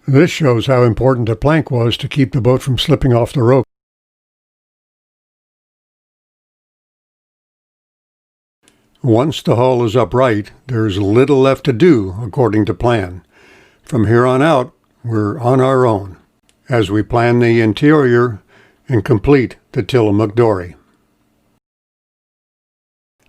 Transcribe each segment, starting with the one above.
This shows how important a plank was to keep the boat from slipping off the rope. Once the hull is upright, there's little left to do according to plan. From here on out, we're on our own as we plan the interior and complete the Tillamook dory.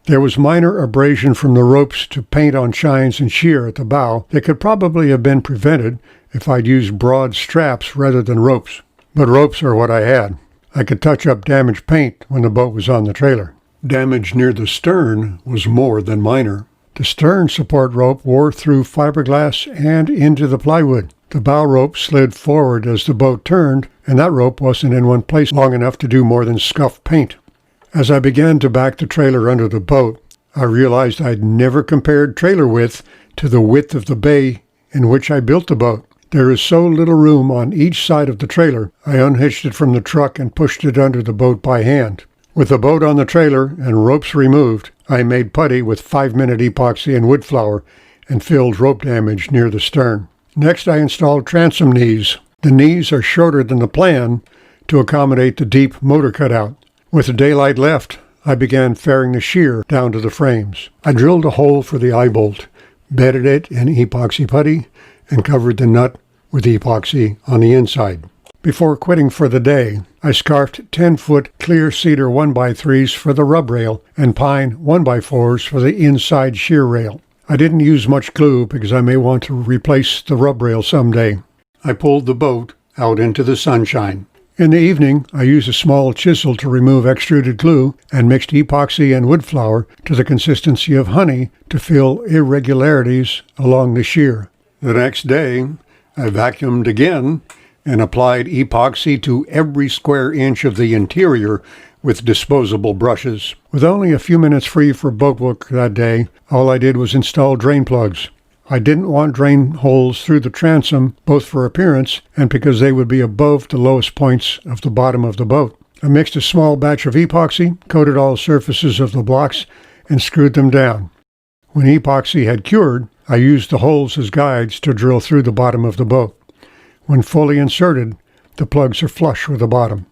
There was minor abrasion from the ropes to paint on chines and shear at the bow that could probably have been prevented if I'd used broad straps rather than ropes. But ropes are what I had. I could touch up damaged paint when the boat was on the trailer. Damage near the stern was more than minor. The stern support rope wore through fiberglass and into the plywood. The bow rope slid forward as the boat turned, and that rope wasn't in one place long enough to do more than scuff paint. As I began to back the trailer under the boat, I realized I'd never compared trailer width to the width of the bay in which I built the boat. There is so little room on each side of the trailer, I unhitched it from the truck and pushed it under the boat by hand. With the boat on the trailer and ropes removed, I made putty with 5-minute epoxy and wood flour and filled rope damage near the stern. Next, I installed transom knees. The knees are shorter than the plan to accommodate the deep motor cutout. With the daylight left, I began fairing the shear down to the frames. I drilled a hole for the eye bolt, bedded it in epoxy putty, and covered the nut with epoxy on the inside. Before quitting for the day, I scarfed 10-foot clear cedar 1x3s for the rub rail and pine 1x4s for the inside shear rail. I didn't use much glue because I may want to replace the rub rail someday. I pulled the boat out into the sunshine. In the evening, I used a small chisel to remove extruded glue and mixed epoxy and wood flour to the consistency of honey to fill irregularities along the shear. The next day, I vacuumed again and applied epoxy to every square inch of the interior with disposable brushes. With only a few minutes free for boat work that day, all I did was install drain plugs. I didn't want drain holes through the transom, both for appearance and because they would be above the lowest points of the bottom of the boat. I mixed a small batch of epoxy, coated all surfaces of the blocks, and screwed them down. When epoxy had cured, I used the holes as guides to drill through the bottom of the boat. When fully inserted, the plugs are flush with the bottom.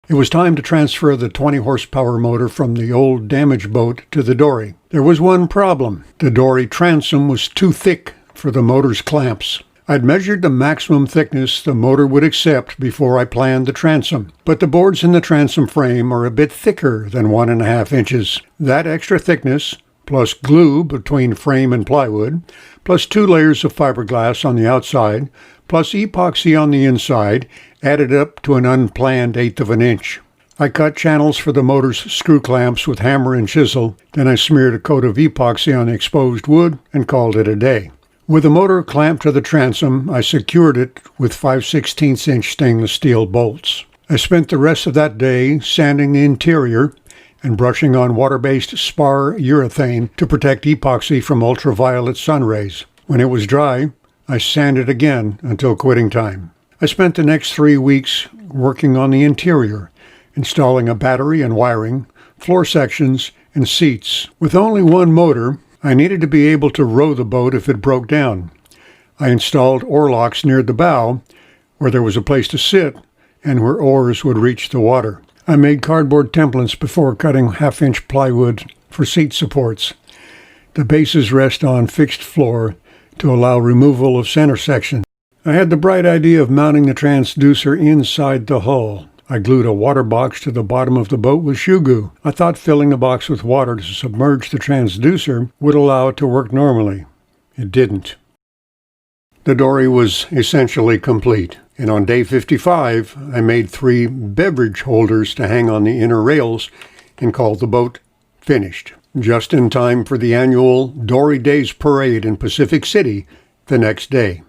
It was time to transfer the 20-horsepower motor from the old damaged boat to the dory. There was one problem. The dory transom was too thick for the motor's clamps. I'd measured the maximum thickness the motor would accept before I planned the transom, but the boards in the transom frame are a bit thicker than 1.5 inches. That extra thickness, plus glue between frame and plywood, plus 2 layers of fiberglass on the outside, plus epoxy on the inside, added up to an unplanned 1/8 of an inch. I cut channels for the motor's screw clamps with hammer and chisel, then I smeared a coat of epoxy on the exposed wood and called it a day. With the motor clamped to the transom, I secured it with 5/16 inch stainless steel bolts. I spent the rest of that day sanding the interior and brushing on water-based spar urethane to protect epoxy from ultraviolet sun rays. When it was dry, I sanded again until quitting time. I spent the next 3 weeks working on the interior, installing a battery and wiring, floor sections, and seats. With only one motor, I needed to be able to row the boat if it broke down. I installed oar locks near the bow, where there was a place to sit and where oars would reach the water. I made cardboard templates before cutting 1/2-inch plywood for seat supports. The bases rest on fixed floor to allow removal of center section. I had the bright idea of mounting the transducer inside the hull. I glued a water box to the bottom of the boat with shoe glue. I thought filling the box with water to submerge the transducer would allow it to work normally. It didn't. The dory was essentially complete, and on day 55, I made 3 beverage holders to hang on the inner rails and called the boat finished, just in time for the annual Dory Days Parade in Pacific City the next day.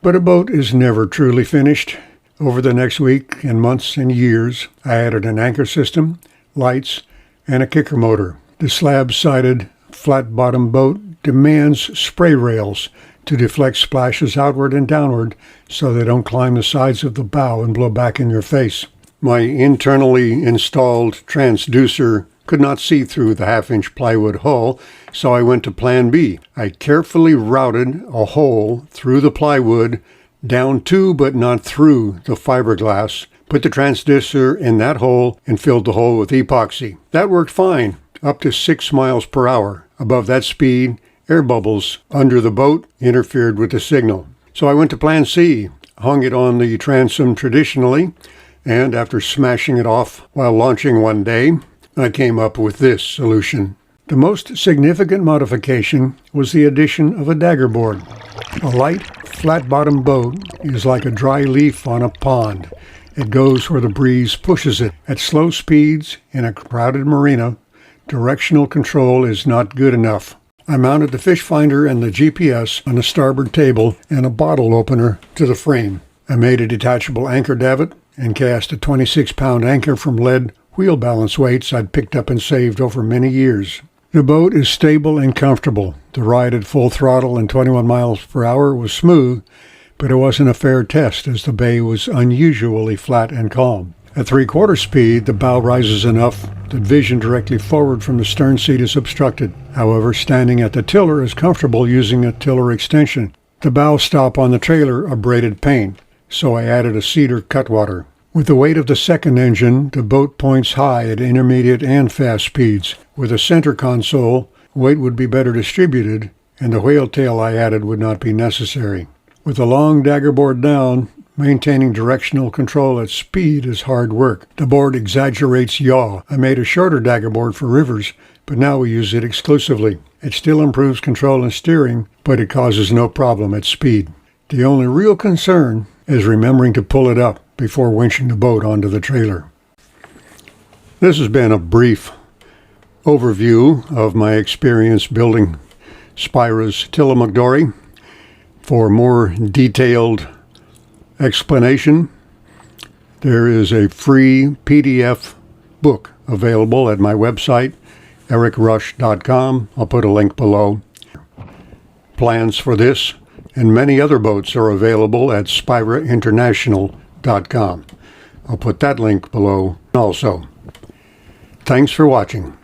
But a boat is never truly finished. Over the next week and months and years, I added an anchor system, lights, and a kicker motor. The slab-sided, flat-bottom boat demands spray rails to deflect splashes outward and downward so they don't climb the sides of the bow and blow back in your face. My internally installed transducer could not see through the 1/2-inch plywood hull, so I went to Plan B. I carefully routed a hole through the plywood down to but not through the fiberglass, put the transducer in that hole, and filled the hole with epoxy. That worked fine, up to 6 miles per hour. Above that speed, air bubbles under the boat interfered with the signal. So I went to plan C, hung it on the transom traditionally, and after smashing it off while launching one day, I came up with this solution. The most significant modification was the addition of a dagger board. A light, flat-bottomed boat is like a dry leaf on a pond. It goes where the breeze pushes it. At slow speeds in a crowded marina, directional control is not good enough. I mounted the fish finder and the GPS on the starboard table and a bottle opener to the frame. I made a detachable anchor davit and cast a 26-pound anchor from lead wheel balance weights I'd picked up and saved over many years. The boat is stable and comfortable. The ride at full throttle and 21 miles per hour was smooth, but it wasn't a fair test as the bay was unusually flat and calm. At 3/4 speed, the bow rises enough that vision directly forward from the stern seat is obstructed. However, standing at the tiller is comfortable using a tiller extension. The bow stop on the trailer abraded paint, so I added a cedar cutwater. With the weight of the second engine, the boat points high at intermediate and fast speeds. With a center console, weight would be better distributed, and the whale tail I added would not be necessary. With a long dagger board down, maintaining directional control at speed is hard work. The board exaggerates yaw. I made a shorter dagger board for rivers, but now we use it exclusively. It still improves control and steering, but it causes no problem at speed. The only real concern is remembering to pull it up before winching the boat onto the trailer. This has been a brief overview of my experience building Spira's Tillamook Dory. For more detailed explanation, there is a free PDF book available at my website, ericrush.com. I'll put a link below. Plans for this and many other boats are available at spirainternational.com. I'll put that link below also. Thanks for watching.